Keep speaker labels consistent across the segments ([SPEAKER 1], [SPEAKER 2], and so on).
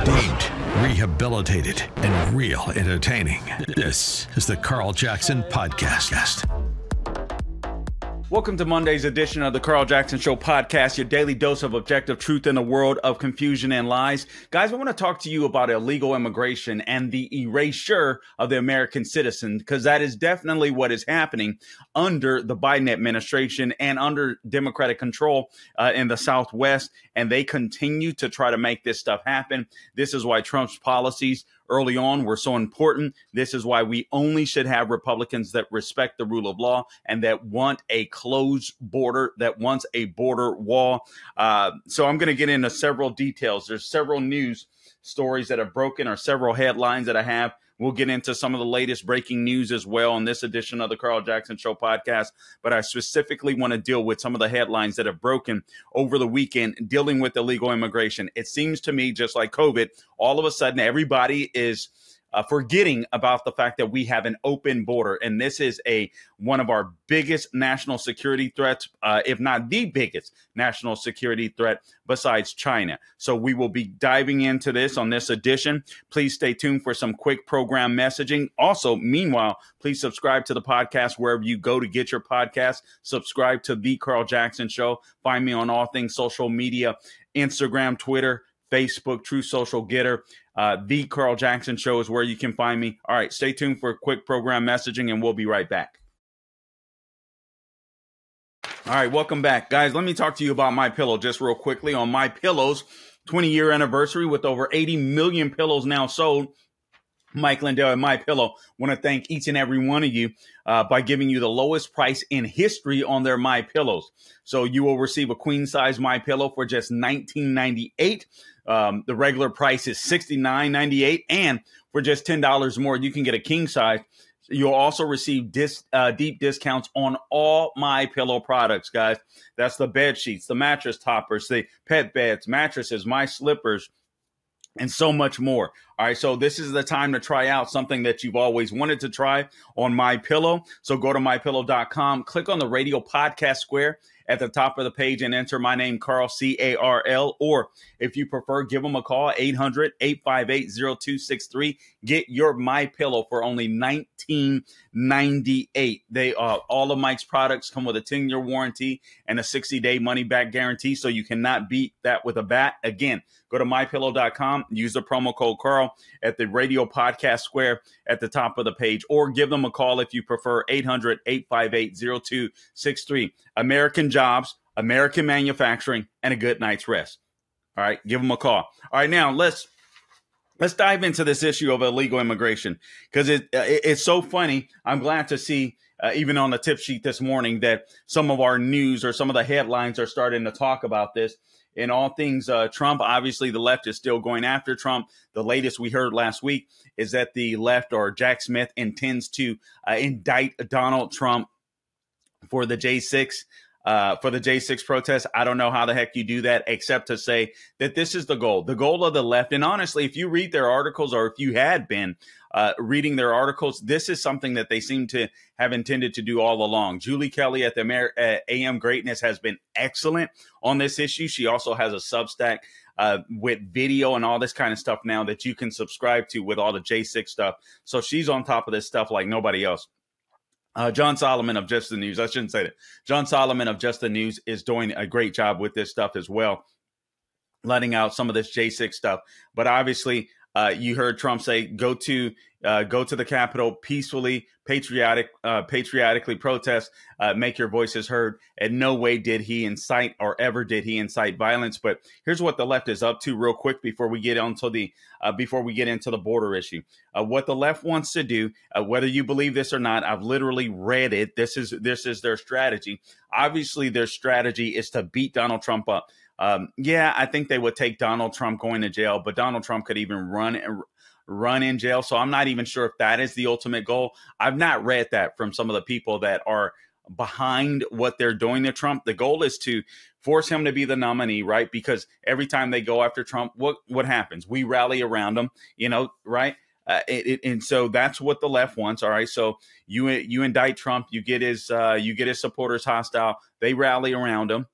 [SPEAKER 1] redeemed, rehabilitated, and real entertaining. This is the Carl Jackson Podcast.
[SPEAKER 2] Welcome to Monday's edition of the Carl Jackson Show podcast, your daily dose of objective truth in a world of confusion and lies. Guys, I want to talk to you about illegal immigration and the erasure of the American citizen, because that is definitely what is happening under the Biden administration and under Democratic control in the Southwest. And they continue to try to make this stuff happen. This is why Trump's policies early on were so important. This is why we only should have Republicans that respect the rule of law and that want a closed border, that wants a border wall. So I'm going to get into several details. There's several news stories that have broken, or several headlines that I have. We'll get into some of the latest breaking news as well on this edition of the Carl Jackson Show podcast. But I specifically want to deal with some of the headlines that have broken over the weekend dealing with illegal immigration. It seems to me, just like COVID, all of a sudden everybody is forgetting about the fact that we have an open border. And this is one of our biggest national security threats, if not the biggest national security threat besides China. So we will be diving into this on this edition. Please stay tuned for some quick program messaging. Also, meanwhile, please subscribe to the podcast wherever you go to get your podcast. Subscribe to The Carl Jackson Show. Find me on all things social media, Instagram, Twitter, Facebook, True Social Getter. The Carl Jackson Show is where you can find me. All right, stay tuned for quick program messaging, and we'll be right back. All right, welcome back. Guys, let me talk to you about MyPillow just real quickly. On MyPillow's 20-year anniversary with over 80 million pillows now sold, Mike Lindell and MyPillow want to thank each and every one of you by giving you the lowest price in history on their MyPillows. So you will receive a queen-size MyPillow for just $19.98. The regular price is $69.98, and for just $10 more, you can get a king size. You'll also receive deep discounts on all MyPillow products, guys. That's the bed sheets, the mattress toppers, the pet beds, mattresses, my slippers, and so much more. All right, so this is the time to try out something that you've always wanted to try on MyPillow. So go to mypillow.com, click on the radio podcast square at the top of the page and enter my name, Carl, C-A-R-L, or if you prefer, give them a call, 800-858-0263. Get your MyPillow for only $19.98. They all of Mike's products come with a 10-year warranty and a 60-day money-back guarantee, so you cannot beat that with a bat. Again, go to mypillow.com, use the promo code Carl at the radio podcast square at the top of the page, or give them a call if you prefer, 800-858-0263. American jobs, American manufacturing, and a good night's rest. All right, give them a call. All right, now let's dive into this issue of illegal immigration, because it's so funny. I'm glad to see, even on the tip sheet this morning, that some of our news or some of the headlines are starting to talk about this. In all things Trump, obviously the left is still going after Trump. The latest we heard last week is that the left, or Jack Smith, intends to indict Donald Trump for the J6 protest. I don't know how the heck you do that, except to say that this is the goal of the left. And honestly, if you read their articles, or if you had been reading their articles, this is something that they seem to have intended to do all along. Julie Kelly at the AM Greatness has been excellent on this issue. She also has a Substack with video and all this kind of stuff now that you can subscribe to with all the J6 stuff. So she's on top of this stuff like nobody else. John Solomon of Just the News, I shouldn't say that. John Solomon of Just the News is doing a great job with this stuff as well, letting out some of this J6 stuff. But obviously, you heard Trump say, go to the Capitol peacefully, patriotically protest, make your voices heard. In no way did he incite, or ever did he incite, violence. But here's what the left is up to real quick before we get into the border issue. What the left wants to do, whether you believe this or not, I've literally read it. This is their strategy. Obviously, their strategy is to beat Donald Trump up. Yeah, I think they would take Donald Trump going to jail, but Donald Trump could even run in jail. So I'm not even sure if that is the ultimate goal. I've not read that from some of the people that are behind what they're doing to Trump. The goal is to force him to be the nominee, right? Because every time they go after Trump, what happens? We rally around him, right? And so that's what the left wants. All right. So you indict Trump, you get his supporters hostile. They rally around him.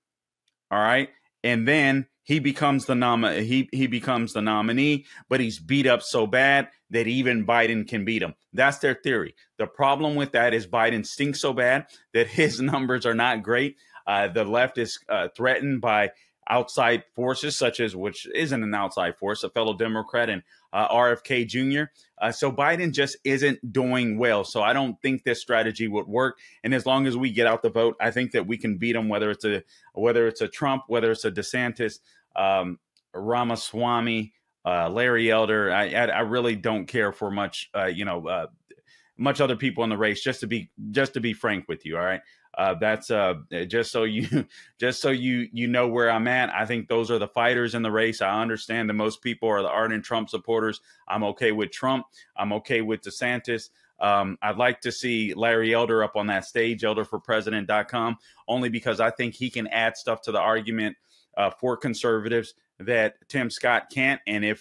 [SPEAKER 2] All right. And then he becomes the he becomes the nominee, but he's beat up so bad that even Biden can beat him. That's their theory. The problem with that is Biden stinks so bad that his numbers are not great. The left is threatened by outside forces, such as, which isn't an outside force, a fellow Democrat and RFK Jr. So Biden just isn't doing well. So I don't think this strategy would work. And as long as we get out the vote, I think that we can beat them, whether it's a Trump, whether it's a DeSantis, Ramaswamy, Larry Elder. I really don't care for much, much other people in the race. Just to be frank with you, all right. That's just so you know where I'm at. I think those are the fighters in the race. I understand that most people are the ardent Trump supporters. I'm okay with Trump. I'm okay with DeSantis. I'd like to see Larry Elder up on that stage, elderforpresident.com, only because I think he can add stuff to the argument for conservatives that Tim Scott can't. And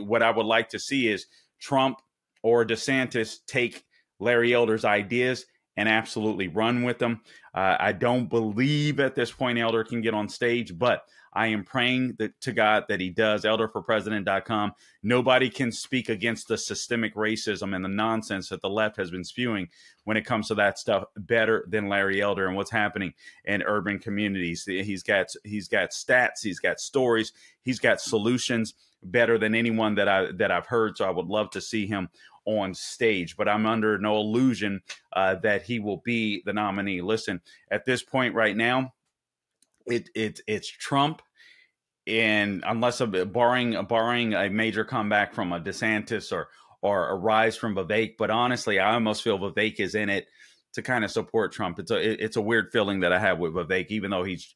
[SPEAKER 2] what I would like to see is Trump or DeSantis take Larry Elder's ideas and absolutely run with them. I don't believe at this point Elder can get on stage, but I am praying to God that he does. elderforpresident.com. Nobody can speak against the systemic racism and the nonsense that the left has been spewing when it comes to that stuff better than Larry Elder and what's happening in urban communities. He's got stats, he's got stories, he's got solutions better than anyone that I've heard. So I would love to see him on stage, but I'm under no illusion that he will be the nominee. Listen, at this point right now, it's Trump, and unless barring a major comeback from a DeSantis or a rise from Vivek, but honestly, I almost feel Vivek is in it to kind of support Trump. It's a weird feeling that I have with Vivek, even though he's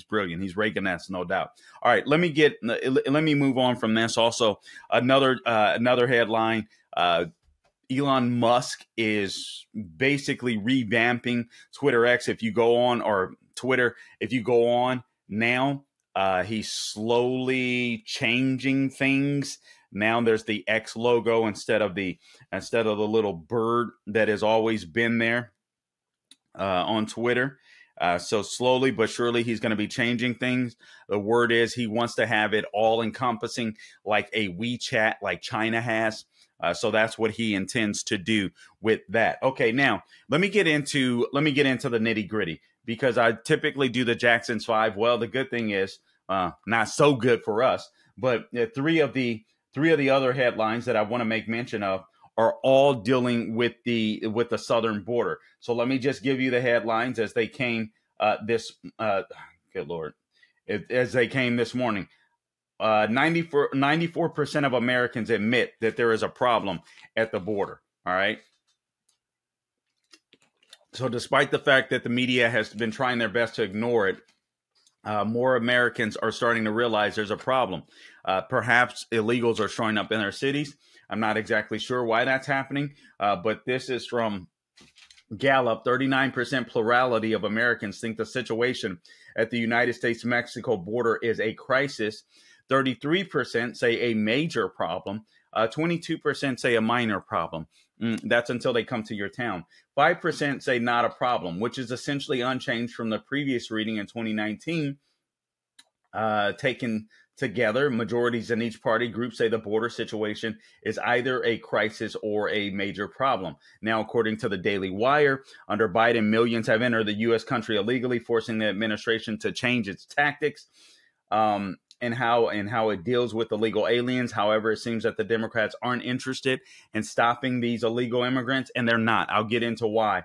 [SPEAKER 2] brilliant, he's Reagan-esque, no doubt. All right, let me move on from this. Also, another headline. Elon Musk is basically revamping Twitter X. If you go on, or Twitter, if you go on now, he's slowly changing things. Now there's the X logo instead of the little bird that has always been there on Twitter. So slowly but surely, he's going to be changing things. The word is he wants to have it all encompassing, like a WeChat, like China has. So that's what he intends to do with that. Okay, now let me get into the nitty gritty, because I typically do the Jackson's 5. Well, the good thing is not so good for us, but three of the other headlines that I want to make mention of are all dealing with the southern border. So let me just give you the headlines as they came good Lord, as they came this morning. 94% of Americans admit that there is a problem at the border. All right. So despite the fact that the media has been trying their best to ignore it, more Americans are starting to realize there's a problem. Perhaps illegals are showing up in their cities. I'm not exactly sure why that's happening, but this is from Gallup. 39% plurality of Americans think the situation at the United States-Mexico border is a crisis. 33% say a major problem. 22% say a minor problem. That's until they come to your town. 5% say not a problem, which is essentially unchanged from the previous reading in 2019. Taken together, majorities in each party group say the border situation is either a crisis or a major problem. Now, according to the Daily Wire, under Biden, millions have entered the U.S. country illegally, forcing the administration to change its tactics and how it deals with illegal aliens. However, it seems that the Democrats aren't interested in stopping these illegal immigrants, and they're not. I'll get into why.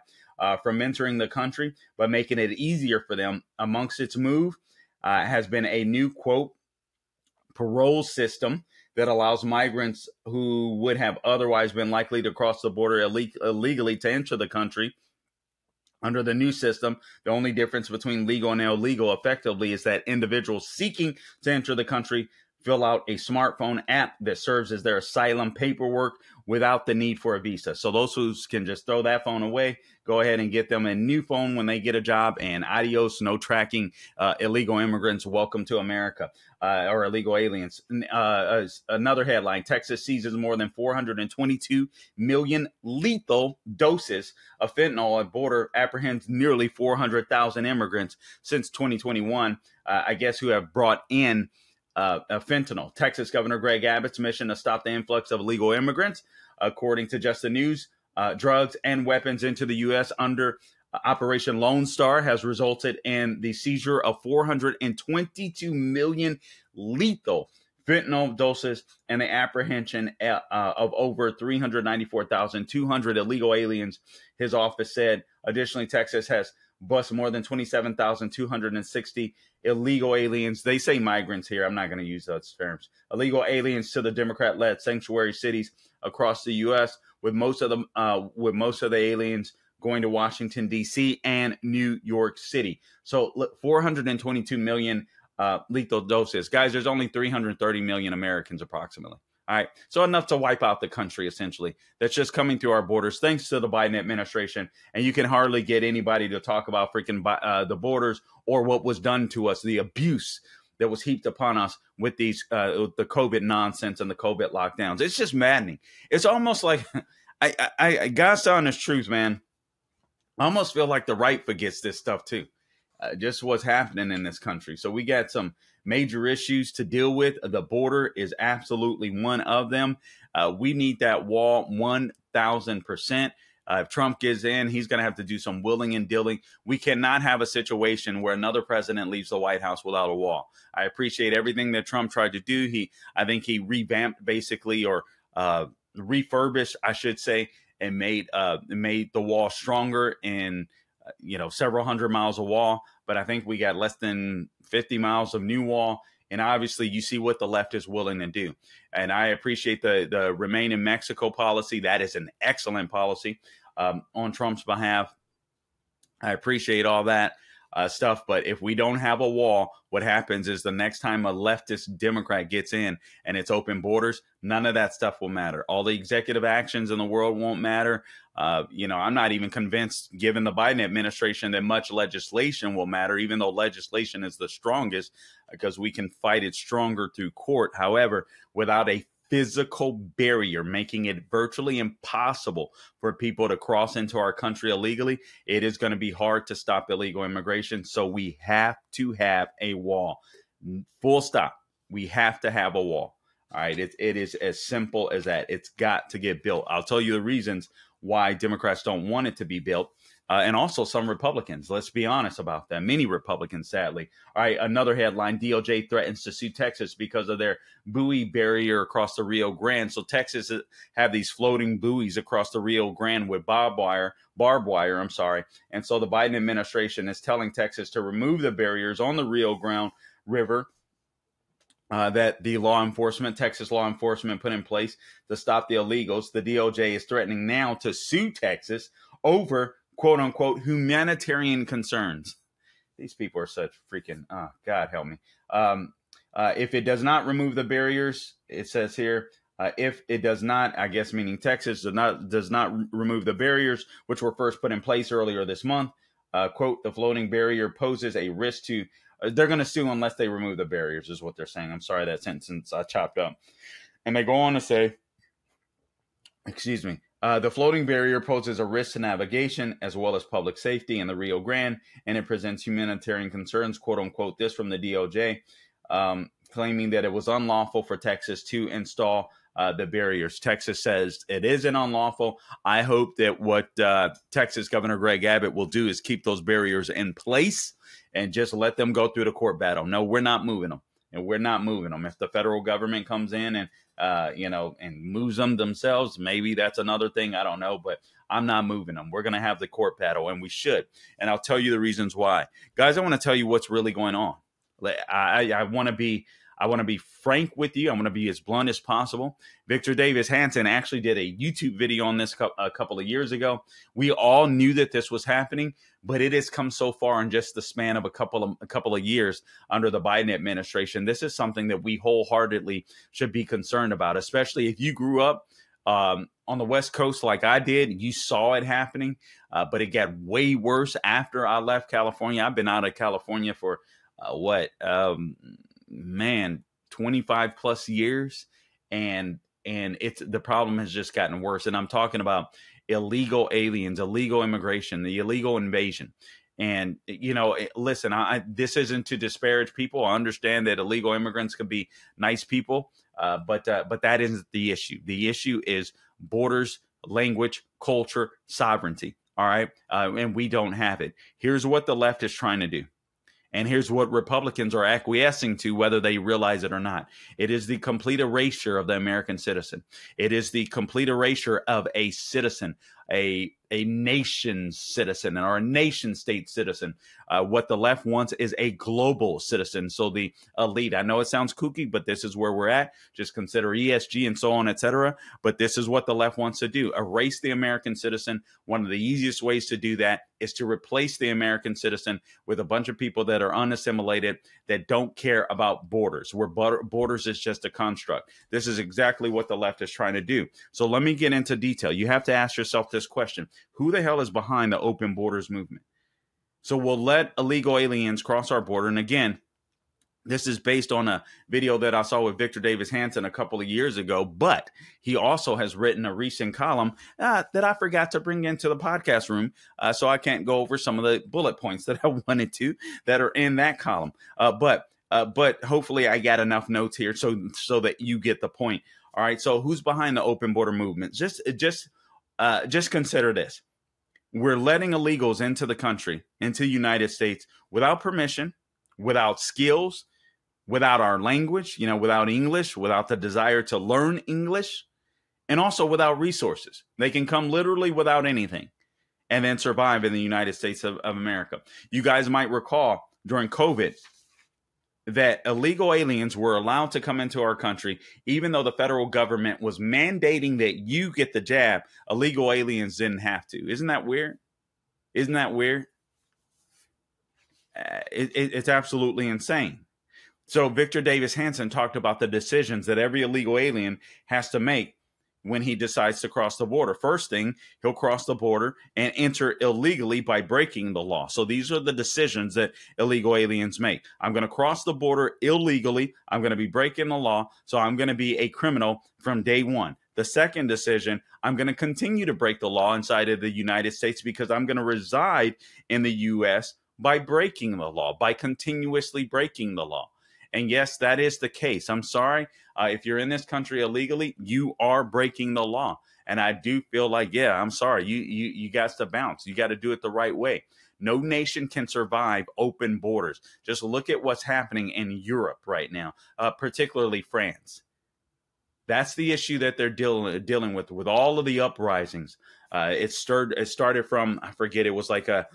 [SPEAKER 2] From entering the country, but making it easier for them. Amongst its move has been a new, quote, parole system that allows migrants who would have otherwise been likely to cross the border illegally to enter the country. Under the new system, the only difference between legal and illegal effectively is that individuals seeking to enter the country fill out a smartphone app that serves as their asylum paperwork without the need for a visa. So those who can just throw that phone away, go ahead and get them a new phone when they get a job, and adios, no tracking illegal immigrants. Welcome to America, or illegal aliens. Another headline, Texas seizes more than 422 million lethal doses of fentanyl at border, apprehends nearly 400,000 immigrants since 2021, I guess, who have brought in fentanyl. Texas Governor Greg Abbott's mission to stop the influx of illegal immigrants, according to Just the News, drugs and weapons into the U.S. under Operation Lone Star has resulted in the seizure of 422 million lethal fentanyl doses and the apprehension of over 394,200 illegal aliens, his office said. Additionally, Texas has bused more than 27,260 illegal aliens. They say migrants here. I'm not going to use those terms. Illegal aliens to the Democrat-led sanctuary cities across the U.S., with most of the aliens going to Washington, D.C. and New York City. So look, 422 million lethal doses. Guys, there's only 330 million Americans approximately. All right. So enough to wipe out the country, essentially. That's just coming through our borders, thanks to the Biden administration. And you can hardly get anybody to talk about freaking the borders or what was done to us, the abuse that was heaped upon us with these the COVID nonsense and the COVID lockdowns. It's just maddening. It's almost like, God's honest truth, man. I almost feel like the right forgets this stuff too. Just what's happening in this country. So we got some major issues to deal with. The border is absolutely one of them. We need that wall 1,000%. If Trump gets in, he's going to have to do some willing and dealing. We cannot have a situation where another president leaves the White House without a wall. I appreciate everything that Trump tried to do. I think he revamped basically, or refurbished, I should say, and made the wall stronger in several hundred miles of wall. But I think we got less than 50 miles of new wall. And obviously, you see what the left is willing to do. And I appreciate the Remain in Mexico policy. That is an excellent policy on Trump's behalf. I appreciate all that stuff. But if we don't have a wall, what happens is the next time a leftist Democrat gets in and it's open borders, none of that stuff will matter. All the executive actions in the world won't matter. I'm not even convinced, given the Biden administration, that much legislation will matter, even though legislation is the strongest, because we can fight it stronger through court. However, without a physical barrier, making it virtually impossible for people to cross into our country illegally, it is going to be hard to stop illegal immigration. So we have to have a wall. Full stop. We have to have a wall. All right. It is as simple as that. It's got to get built. I'll tell you the reasons why Democrats don't want it to be built. And also some Republicans. Let's be honest about that. Many Republicans, sadly. All right, another headline, DOJ threatens to sue Texas because of their buoy barrier across the Rio Grande. So Texas have these floating buoys across the Rio Grande with barbed wire. And so the Biden administration is telling Texas to remove the barriers on the Rio Grande River that the Texas law enforcement put in place to stop the illegals. The DOJ is threatening now to sue Texas over quote unquote humanitarian concerns. These people are such freaking, God help me. If it does not remove the barriers, it says here, if it does not, I guess meaning Texas does not remove the barriers, which were first put in place earlier this month, quote, the floating barrier poses a risk to, they're going to sue unless they remove the barriers, is what they're saying. I'm sorry, that sentence I chopped up. And they go on to say, the floating barrier poses a risk to navigation as well as public safety in the Rio Grande, and it presents humanitarian concerns, quote unquote, this from the DOJ, claiming that it was unlawful for Texas to install the barriers. Texas says it isn't unlawful. I hope that what Texas Governor Greg Abbott will do is keep those barriers in place and just let them go through the court battle. No, we're not moving them. And we're not moving them. If the federal government comes in and, and moves them themselves, maybe that's another thing. I don't know, but I'm not moving them. We're going to have the court battle, and we should. And I'll tell you the reasons why. Guys, I want to tell you what's really going on. I want to be I want to be frank with you. I want to be as blunt as possible. Victor Davis Hanson actually did a YouTube video on this a couple of years ago. We all knew that this was happening, but it has come so far in just the span of a couple of years under the Biden administration. This is something that we wholeheartedly should be concerned about, especially if you grew up on the West Coast like I did. You saw it happening, but it got way worse after I left California. I've been out of California for 25 plus years, and the problem has just gotten worse. And I'm talking about illegal aliens, illegal immigration, the illegal invasion. And, listen, this isn't to disparage people. I understand that illegal immigrants can be nice people, but that isn't the issue. The issue is borders, language, culture, sovereignty. All right. And we don't have it. Here's what the left is trying to do. And here's what Republicans are acquiescing to, whether they realize it or not. It is the complete erasure of the American citizen. It is the complete erasure of a citizen, a nation citizen, or a nation state citizen. What the left wants is a global citizen. So the elite, I know it sounds kooky, but this is where we're at. Just consider ESG and so on, etc. But this is what the left wants to do. Erase the American citizen. One of the easiest ways to do that is to replace the American citizen with a bunch of people that are unassimilated, that don't care about borders, where borders is just a construct. This is exactly what the left is trying to do. So let me get into detail. You have to ask yourself this question: who the hell is behind the open borders movement? So we'll let illegal aliens cross our border. And again, this is based on a video that I saw with Victor Davis Hanson a couple of years ago, but he also has written a recent column that I forgot to bring into the podcast room, so I can't go over some of the bullet points that I wanted to that are in that column. But hopefully I got enough notes here so that you get the point. All right, so who's behind the open border movement? Just consider this. We're letting illegals into the country, into the United States, without permission, without skills, without our language, without English, without the desire to learn English, and also without resources. They can come literally without anything and then survive in the United States of America. You guys might recall during COVID that illegal aliens were allowed to come into our country, even though the federal government was mandating that you get the jab. Illegal aliens didn't have to. Isn't that weird? Isn't that weird? It's absolutely insane. So Victor Davis Hanson talked about the decisions that every illegal alien has to make when he decides to cross the border. First thing, he'll cross the border and enter illegally by breaking the law. So these are the decisions that illegal aliens make. I'm going to cross the border illegally. I'm going to be breaking the law. So I'm going to be a criminal from day one. The second decision, I'm going to continue to break the law inside of the United States because I'm going to reside in the U.S. by breaking the law, by continuously breaking the law. And yes, that is the case. I'm sorry. If you're in this country illegally, you are breaking the law. And I do feel like, I'm sorry, you got to bounce. You got to do it the right way. No nation can survive open borders. Just look at what's happening in Europe right now, particularly France. That's the issue that they're dealing with all of the uprisings. It started from, I forget, it was like a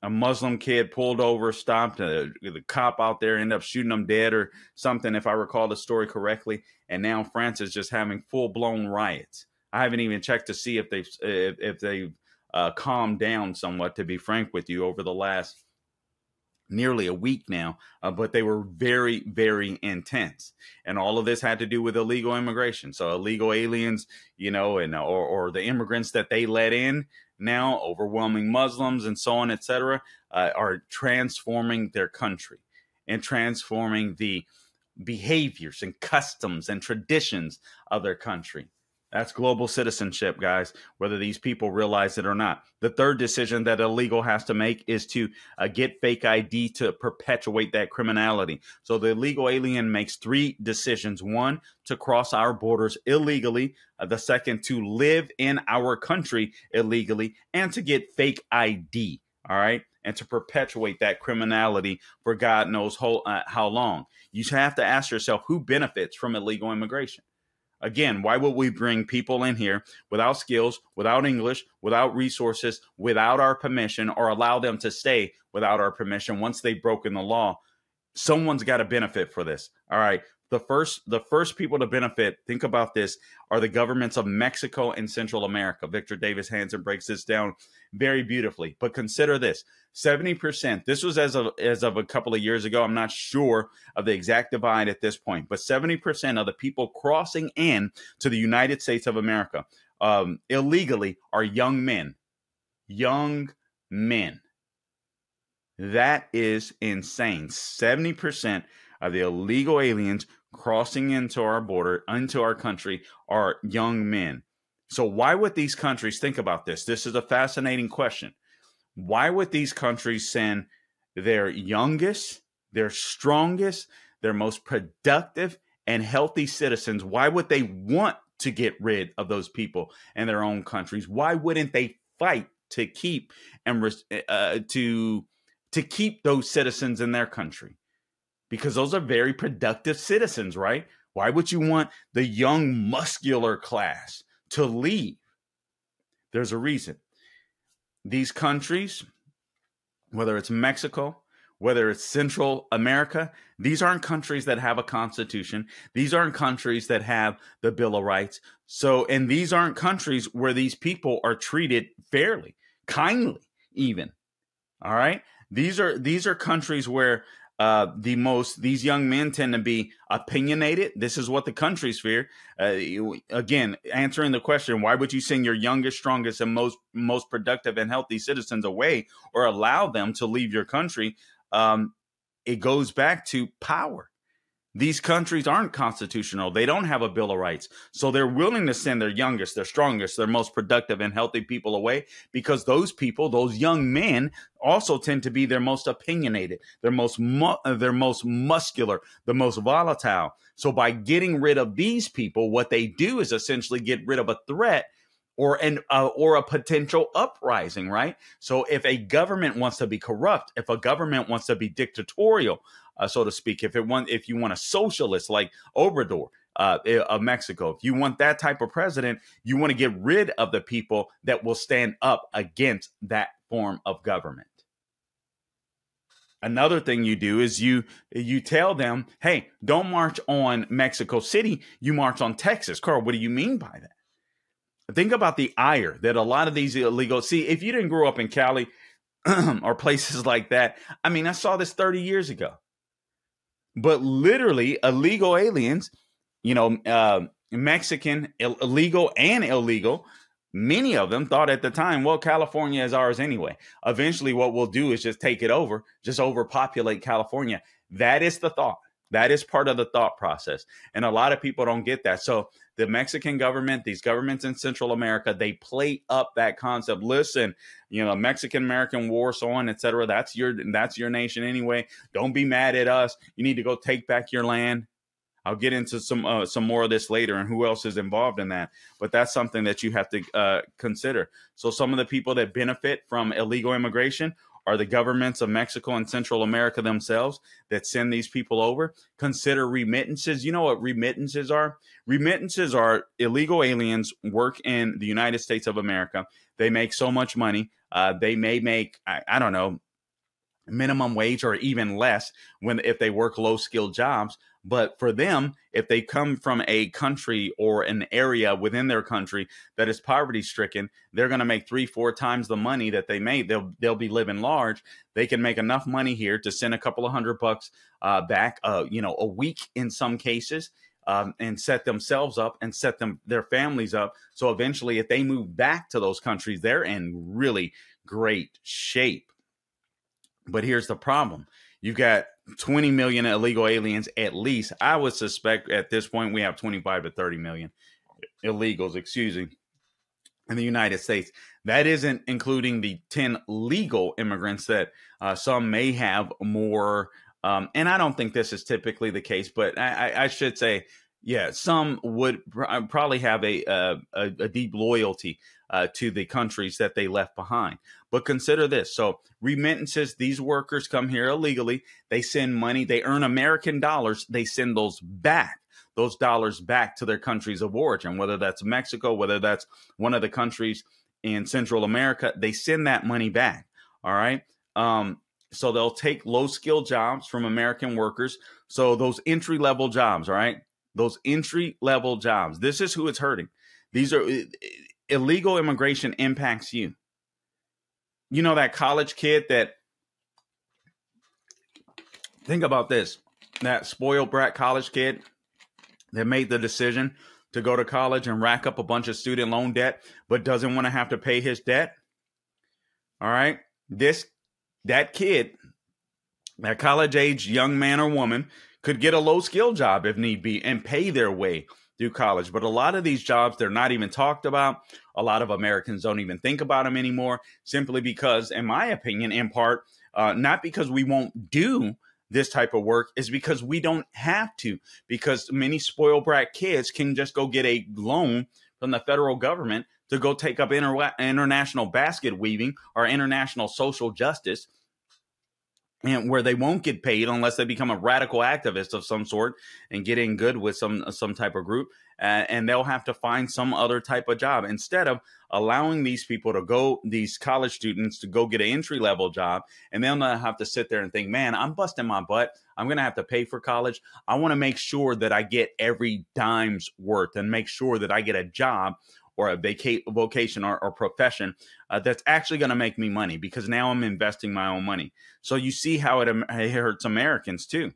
[SPEAKER 2] Muslim kid pulled over, stopped, the cop out there ended up shooting him dead or something, if I recall the story correctly. And now France is just having full-blown riots. I haven't even checked to see if they've calmed down somewhat, to be frank with you, over the last nearly a week now, but they were very, very intense. And all of this had to do with illegal immigration. So illegal aliens, or the immigrants that they let in, now overwhelming Muslims and so on, etc., are transforming their country and transforming the behaviors and customs and traditions of their country. That's global citizenship, guys, whether these people realize it or not. The third decision that illegal has to make is to get fake ID to perpetuate that criminality. So the illegal alien makes three decisions. One, to cross our borders illegally. The second, to live in our country illegally. And to get fake ID, all right? And to perpetuate that criminality for God knows how long. You have to ask yourself, who benefits from illegal immigration? Again, why would we bring people in here without skills, without English, without resources, without our permission, or allow them to stay without our permission once they've broken the law someone's got to benefit for this. All right. The first people to benefit, think about this, are the governments of Mexico and Central America. Victor Davis Hanson breaks this down very beautifully. But consider this, 70%, this was as of a couple of years ago. I'm not sure of the exact divide at this point, but 70% of the people crossing in to the United States of America illegally are young men. Young men. That is insane. 70% of the illegal aliens crossing into our border, into our country, are young men. So why would these countries, think about this? This is a fascinating question. Why would these countries send their youngest, their strongest, their most productive and healthy citizens? Why would they want to get rid of those people in their own countries? Why wouldn't they fight to keep and to keep those citizens in their country? Because those are very productive citizens, right? Why would you want the young muscular class to leave? There's a reason. These countries, whether it's Mexico, whether it's Central America, these aren't countries that have a constitution. These aren't countries that have the Bill of Rights. And these aren't countries where these people are treated fairly, kindly, even. All right. These are countries where these young men tend to be opinionated. This is what the countries fear. Again, answering the question, why would you send your youngest, strongest, and most productive and healthy citizens away or allow them to leave your country? It goes back to power. These countries aren't constitutional. They don't have a Bill of Rights. So they're willing to send their youngest, their strongest, their most productive and healthy people away because those people, those young men, also tend to be their most opinionated, their most muscular, the most volatile. So by getting rid of these people, what they do is essentially get rid of a threat or a potential uprising, right? So if a government wants to be corrupt, if a government wants to be dictatorial, so to speak, if you want a socialist like Obrador of Mexico, if you want that type of president, you want to get rid of the people that will stand up against that form of government. Another thing you do is you tell them, hey, don't march on Mexico City, you march on Texas. Carl, what do you mean by that? Think about the ire that a lot of these illegals see. If you didn't grow up in Cali or places like that, I mean, I saw this 30 years ago. But literally, illegal aliens, Mexican, illegal and illegal, many of them thought at the time, well, California is ours anyway. Eventually, what we'll do is just take it over, just overpopulate California. That is the thought. That is part of the thought process. And a lot of people don't get that. So the Mexican government, these governments in Central America, they play up that concept. Listen, Mexican-American war, so on, et cetera. That's your nation anyway. Don't be mad at us. You need to go take back your land. I'll get into some more of this later and who else is involved in that. But that's something that you have to consider. So some of the people that benefit from illegal immigration are the governments of Mexico and Central America themselves that send these people over. Consider remittances. You know what remittances are? Remittances are illegal aliens work in the United States of America. They make so much money. They may make, I don't know, minimum wage or even less if they work low-skilled jobs. But for them, if they come from a country or an area within their country that is poverty-stricken, they're going to make 3-4 times the money that they made. They'll be living large. They can make enough money here to send a couple of $100 back, a week in some cases, and set themselves up and set their families up. So eventually, if they move back to those countries, they're in really great shape. But here's the problem. You've got 20 million illegal aliens at least. I would suspect at this point we have 25 to 30 million illegals, in the United States. That isn't including the 10 legal immigrants that some may have more. And I don't think this is typically the case, but I should say, yeah, some would probably have a deep loyalty to the countries that they left behind. But consider this. So remittances, these workers come here illegally. They send money. They earn American dollars. They send those dollars back to their countries of origin, whether that's Mexico, whether that's one of the countries in Central America. They send that money back. All right. So they'll take low-skilled jobs from American workers. So those entry-level jobs, all right? Those entry-level jobs. This is who it's hurting. These are illegal immigration impacts you. You know that college kid that, think about this, that spoiled brat college kid that made the decision to go to college and rack up a bunch of student loan debt, but doesn't want to have to pay his debt. All right. That kid, that college age young man or woman could get a low skill job if need be and pay their way through college. But a lot of these jobs, they're not even talked about. A lot of Americans don't even think about them anymore, simply because, in my opinion, in part, not because we won't do this type of work, is because we don't have to, because many spoiled brat kids can just go get a loan from the federal government to go take up international basket weaving or international social justice, and where they won't get paid unless they become a radical activist of some sort and get in good with some type of group, and they'll have to find some other type of job instead of allowing these people to go, these college students to go get an entry-level job, and they'll not have to sit there and think, man, I'm busting my butt. I'm going to have to pay for college. I want to make sure that I get every dime's worth and make sure that I get a job or a vocation or profession that's actually going to make me money, because now I'm investing my own money. So you see how it hurts Americans too.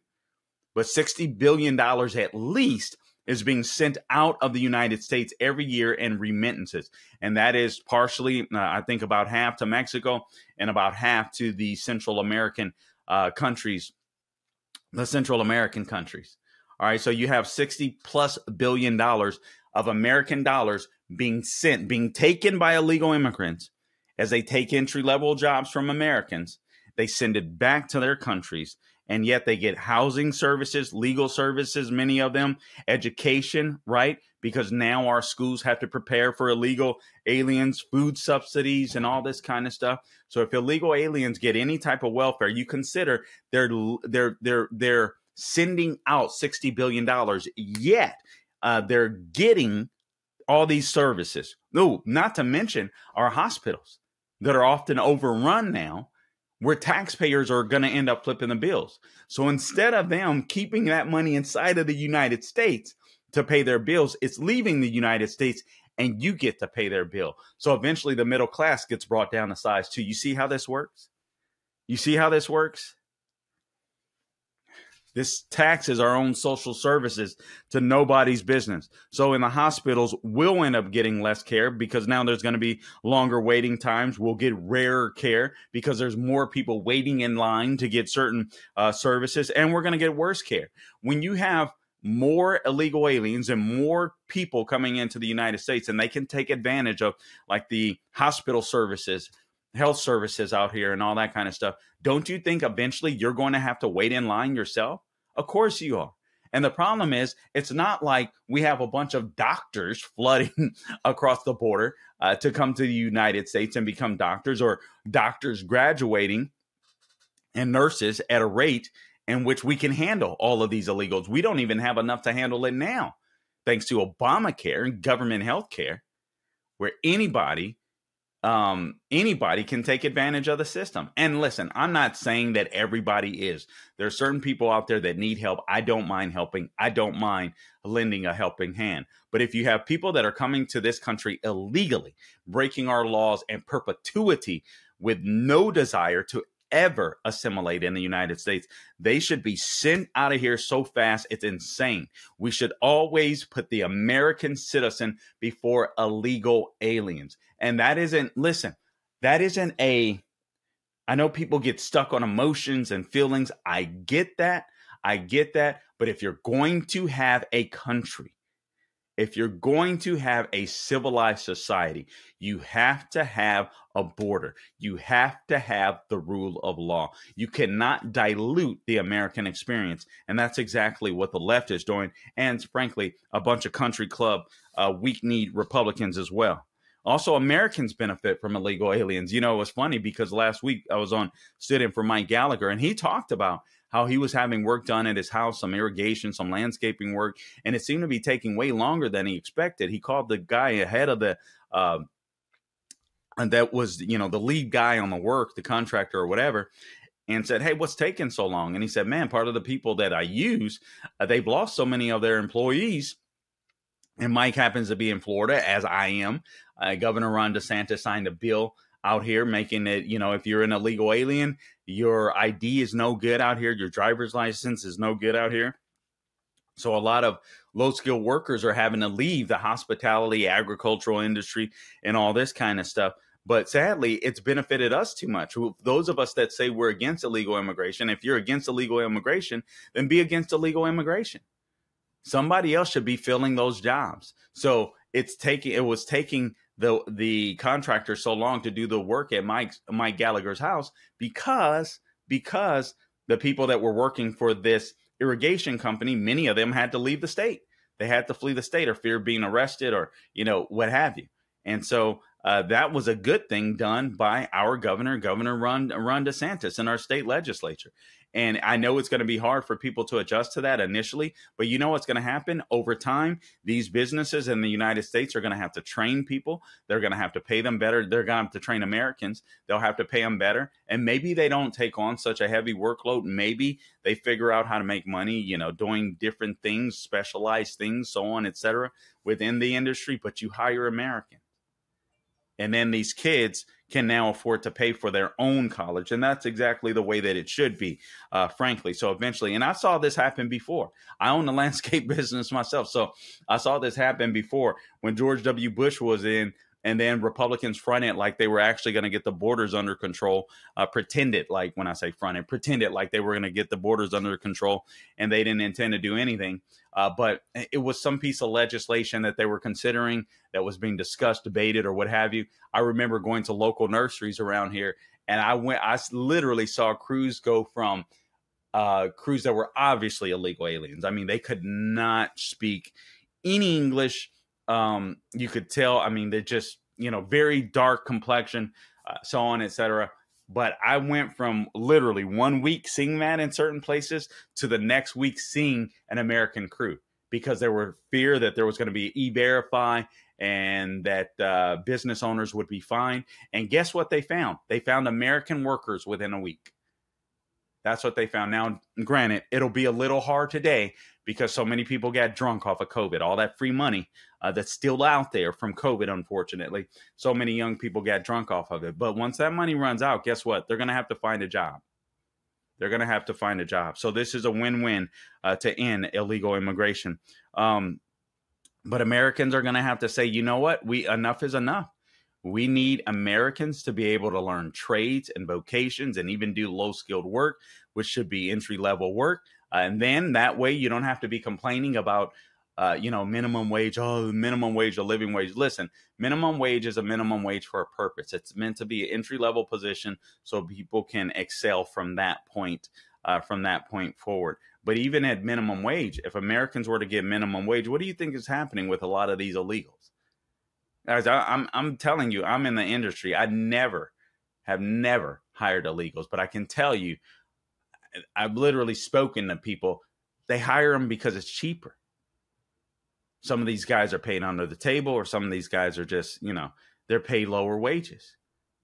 [SPEAKER 2] But $60 billion at least is being sent out of the United States every year in remittances. And that is partially, I think, about half to Mexico and about half to the Central American countries, the Central American countries. All right, so you have $60+ billion of American dollars being taken by illegal immigrants as they take entry-level jobs from Americans. They send it back to their countries, and yet they get housing services, legal services, many of them, education, right? Because now our schools have to prepare for illegal aliens, food subsidies, and all this kind of stuff. So if illegal aliens get any type of welfare, you consider they're sending out $60 billion, yet they're getting all these services. No, not to mention our hospitals that are often overrun now, where taxpayers are going to end up flipping the bills. So instead of them keeping that money inside of the United States to pay their bills, it's leaving the United States and you get to pay their bill. So eventually the middle class gets brought down to size too. You see how this works? You see how this works? This taxes our own social services to nobody's business. So in the hospitals, we'll end up getting less care because now there's going to be longer waiting times. We'll get rarer care because there's more people waiting in line to get certain services, and we're going to get worse care. When you have more illegal aliens and more people coming into the United States, and they can take advantage of like the hospital services, health services out here and all that kind of stuff, don't you think eventually you're going to have to wait in line yourself? Of course you are. And the problem is, it's not like we have a bunch of doctors flooding across the border to come to the United States and become doctors, or doctors graduating and nurses at a rate in which we can handle all of these illegals. We don't even have enough to handle it now, thanks to Obamacare and government health care, where anybody can take advantage of the system. And listen, I'm not saying that everybody is. There are certain people out there that need help. I don't mind helping. I don't mind lending a helping hand. But if you have people that are coming to this country illegally, breaking our laws in perpetuity with no desire to ever assimilate in the United States, they should be sent out of here so fast. It's insane. We should always put the American citizen before illegal aliens. And that isn't, listen, that isn't I know people get stuck on emotions and feelings. I get that. But if you're going to have a country, if you're going to have a civilized society, you have to have a border. You have to have the rule of law. You cannot dilute the American experience. And that's exactly what the left is doing. And frankly, a bunch of country club, weak-kneed Republicans as well. Also, Americans benefit from illegal aliens. You know, it was funny because last week I was stood in for Mike Gallagher, and he talked about how he was having work done at his house, some irrigation, some landscaping work, and it seemed to be taking way longer than he expected. He called the guy ahead of the, and that was, the lead guy on the work, the contractor or whatever, and said, hey, what's taking so long? And he said, man, part of the people that I use, they've lost so many of their employees. And Mike happens to be in Florida, as I am. Governor Ron DeSantis signed a bill out here making it, if you're an illegal alien, your ID is no good out here. Your driver's license is no good out here. So a lot of low-skilled workers are having to leave the hospitality, agricultural industry, and all this kind of stuff. But sadly, it's benefited us too much. Those of us that say we're against illegal immigration, if you're against illegal immigration, then be against illegal immigration. Somebody else should be filling those jobs. So it was taking the contractor so long to do the work at Mike Gallagher's house because the people that were working for this irrigation company, many of them had to leave the state. They had to flee the state or fear being arrested or, what have you. And so that was a good thing done by our Governor Ron DeSantis in our state legislature. And I know it's going to be hard for people to adjust to that initially, but you know what's going to happen over time? These businesses in the United States are going to have to train people. They're going to have to pay them better. They're going to have to train Americans. They'll have to pay them better. And maybe they don't take on such a heavy workload. Maybe they figure out how to make money, doing different things, specialized things, so on, et cetera, within the industry. But you hire Americans. And then these kids can now afford to pay for their own college. And that's exactly the way that it should be, frankly. So eventually, and I saw this happen before. I own a landscape business myself. So I saw this happen before when George W. Bush was in. And then Republicans fronted like they were actually going to get the borders under control, pretended like when I say fronted, pretended like they were going to get the borders under control and they didn't intend to do anything. But it was some piece of legislation that they were considering that was being discussed, debated, or what have you. I remember going to local nurseries around here and I literally saw crews go from crews that were obviously illegal aliens. I mean, they could not speak any English. You could tell, I mean, they're just, very dark complexion, so on, et cetera. But I went from literally 1 week seeing that in certain places to the next week seeing an American crew because there were fear that there was going to be E-Verify and that business owners would be fined. And guess what they found? They found American workers within a week. That's what they found. Now, granted, it'll be a little hard today because so many people got drunk off of COVID, all that free money that's still out there from COVID, unfortunately. So many young people got drunk off of it. But once that money runs out, guess what? They're going to have to find a job. They're going to have to find a job. So this is a win-win to end illegal immigration. But Americans are going to have to say, you know what? Enough is enough. We need Americans to be able to learn trades and vocations and even do low-skilled work, which should be entry-level work. And then that way you don't have to be complaining about, minimum wage, minimum wage, a living wage. Listen, minimum wage is a minimum wage for a purpose. It's meant to be an entry-level position so people can excel from that point forward. But even at minimum wage, if Americans were to get minimum wage, what do you think is happening with a lot of these illegals? Guys, I'm telling you, I'm in the industry. I have never hired illegals, but I can tell you, I've literally spoken to people. They hire them because it's cheaper. Some of these guys are paid under the table, or some of these guys are just, they're paid lower wages.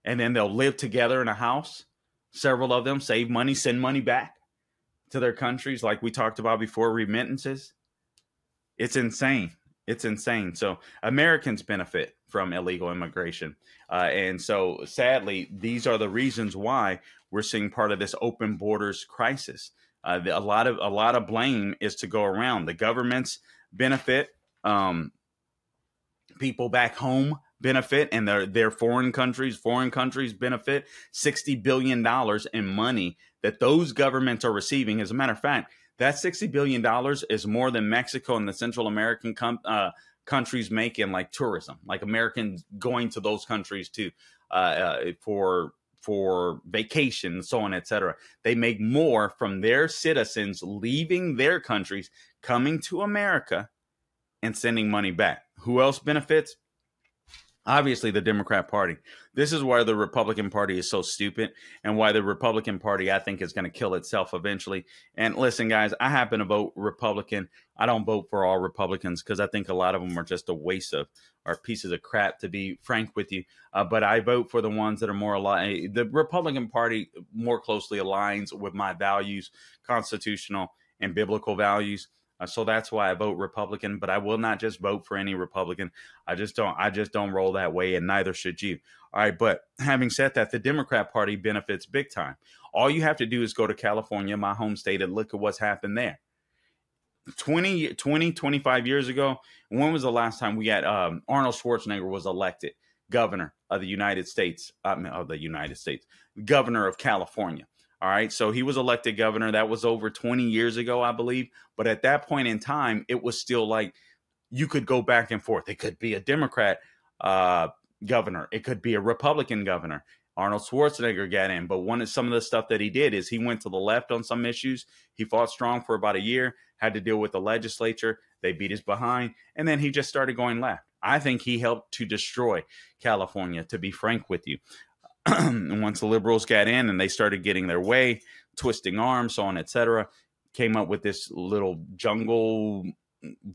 [SPEAKER 2] And then they'll live together in a house. Several of them save money, send money back to their countries, like we talked about before, remittances. It's insane. It's insane. So Americans benefit from illegal immigration. And so sadly, these are the reasons why we're seeing part of this open borders crisis. A lot of blame is to go around. The governments benefit, people back home benefit, and their foreign countries benefit. $60 billion in money that those governments are receiving. As a matter of fact, that $60 billion is more than Mexico and the Central American countries make in like tourism, like Americans going to those countries too for vacation, so on, et cetera. They make more from their citizens leaving their countries, coming to America, and sending money back. Who else benefits? Obviously, the Democrat Party. This is why the Republican Party is so stupid and why the Republican Party, I think, is going to kill itself eventually. And listen, guys, I happen to vote Republican. I don't vote for all Republicans because I think a lot of them are just a waste of or pieces of crap, to be frank with you. But I vote for the ones that are more aligned. The Republican Party more closely aligns with my values, constitutional and biblical values. So that's why I vote Republican, but I will not just vote for any Republican. I just don't roll that way, and neither should you. All right. But having said that, the Democrat Party benefits big time. All you have to do is go to California, my home state, and look at what's happened there. 25 years ago, when was the last time we had Arnold Schwarzenegger was elected governor of the United States, governor of California. All right. So he was elected governor. That was over 20 years ago, I believe. But at that point in time, it was still like you could go back and forth. It could be a Democrat governor. It could be a Republican governor. Arnold Schwarzenegger got in. But some of the stuff that he did is he went to the left on some issues. He fought strong for about a year, had to deal with the legislature. They beat his behind. And then he just started going left. I think he helped to destroy California, to be frank with you. And once the liberals got in and they started getting their way, twisting arms, so on, etc., came up with this little jungle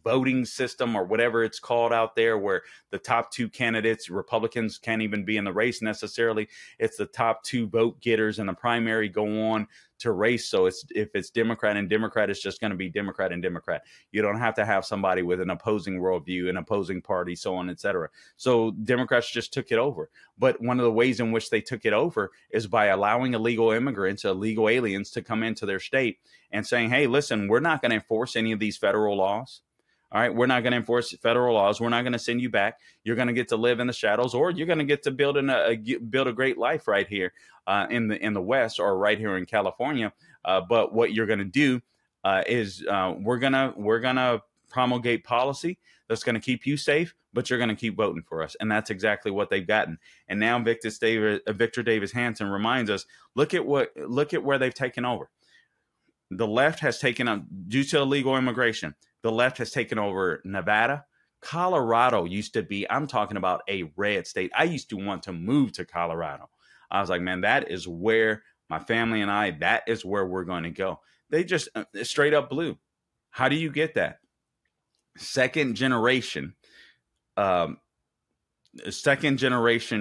[SPEAKER 2] voting system or whatever it's called out there, where the top two candidates, Republicans, can't even be in the race necessarily. It's the top two vote getters in the primary go on to race. So if it's Democrat and Democrat, it's just going to be Democrat and Democrat. You don't have to have somebody with an opposing worldview, an opposing party, so on, etc. So Democrats just took it over. But one of the ways in which they took it over is by allowing illegal immigrants, illegal aliens to come into their state and saying, hey, listen, we're not going to enforce any of these federal laws. All right, we're not going to enforce federal laws. We're not going to send you back. You're going to get to live in the shadows, or you're going to get to build a great life right here in the West, or right here in California. But what you're going to do is we're gonna promulgate policy that's going to keep you safe, but you're going to keep voting for us, and that's exactly what they've gotten. And now Victor Davis Hanson reminds us: look at where they've taken over. The left has taken on, due to illegal immigration, the left has taken over Nevada. Colorado used to be, I'm talking about a red state. I used to want to move to Colorado. I was like, man, that is where my family and I, that is where we're going to go. They just straight up blue. How do you get that? Second generation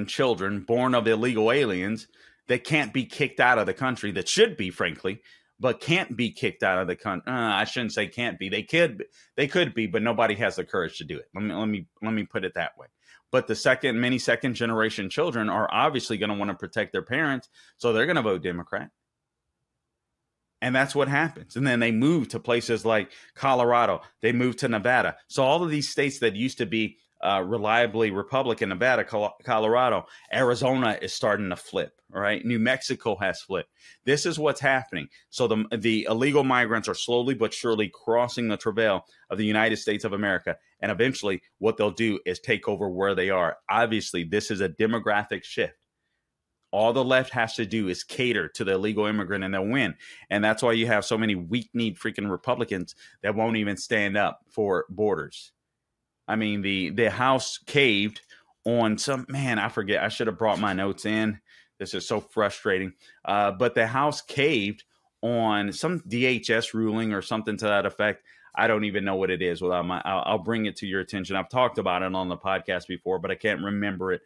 [SPEAKER 2] children born of illegal aliens that can't be kicked out of the country, that should be, frankly, but can't be kicked out of the country. I shouldn't say can't be. They could be, but nobody has the courage to do it. Let me put it that way. But many second generation children are obviously going to want to protect their parents, so they're going to vote Democrat. And that's what happens. And then they move to places like Colorado. They move to Nevada. So all of these states that used to be reliably Republican, Nevada, Colorado, Arizona is starting to flip. All right. New Mexico has flipped. This is what's happening. So the illegal migrants are slowly but surely crossing the travail of the United States of America. And eventually what they'll do is take over where they are. Obviously, this is a demographic shift. All the left has to do is cater to the illegal immigrant and they'll win. And that's why you have so many weak-kneed freaking Republicans that won't even stand up for borders. I mean, the House caved on I forget. I should have brought my notes in. This is so frustrating. But the House caved on some DHS ruling or something to that effect. I don't even know what it is. I'll bring it to your attention. I've talked about it on the podcast before, but I can't remember it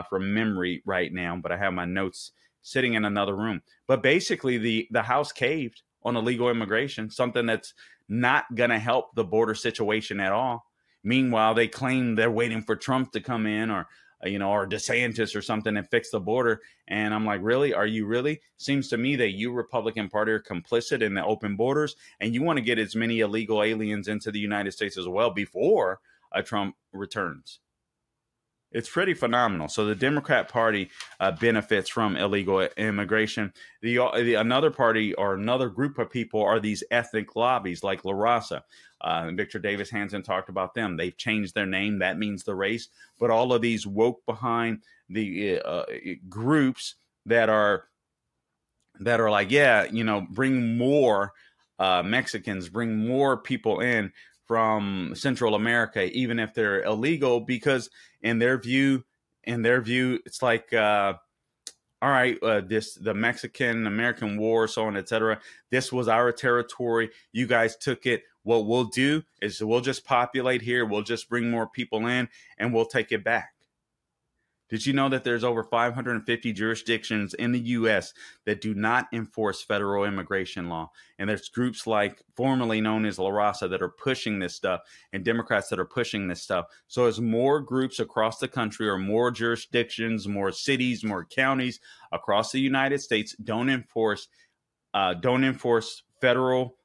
[SPEAKER 2] from memory right now. But I have my notes sitting in another room. But basically, the House caved on illegal immigration, something that's not going to help the border situation at all. Meanwhile, they claim they're waiting for Trump to come in or DeSantis or something and fix the border. And I'm like, really? Are you really? Seems to me that you Republican Party are complicit in the open borders and you want to get as many illegal aliens into the United States as well before Trump returns. It's pretty phenomenal. So the Democrat Party benefits from illegal immigration. Another party or another group of people are these ethnic lobbies like La Raza. Victor Davis Hanson talked about them. They've changed their name. That means the race. But all of these woke behind the groups that are like, bring more Mexicans, bring more people in from Central America, even if they're illegal, because in their view, in their view, it's like, all right, the Mexican-American War, so on, etc. This was our territory. You guys took it. What we'll do is we'll just populate here. We'll just bring more people in, and we'll take it back. Did you know that there's over 550 jurisdictions in the U.S. that do not enforce federal immigration law? And there's groups like formerly known as ERASURE that are pushing this stuff, and Democrats that are pushing this stuff. So as more groups across the country, or more jurisdictions, more cities, more counties across the United States don't enforce federal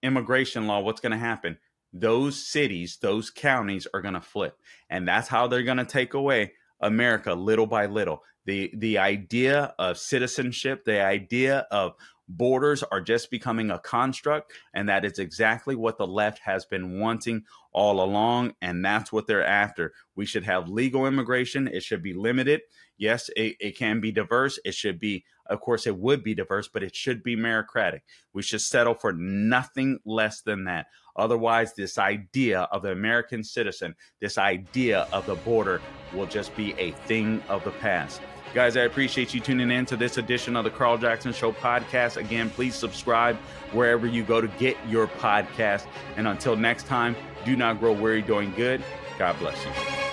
[SPEAKER 2] immigration law, what's going to happen? Those cities, those counties are going to flip. And that's how they're going to take away America little by little. The idea of citizenship, the idea of borders are just becoming a construct, and that is exactly what the left has been wanting all along, and that's what they're after. We should have legal immigration. It should be limited. Yes, it can be diverse. It should be, of course, it would be diverse, but it should be meritocratic. We should settle for nothing less than that. Otherwise, this idea of the American citizen, this idea of the border will just be a thing of the past. Guys, I appreciate you tuning in to this edition of the Carl Jackson Show podcast. Again, please subscribe wherever you go to get your podcast. And until next time, do not grow weary doing good. God bless you.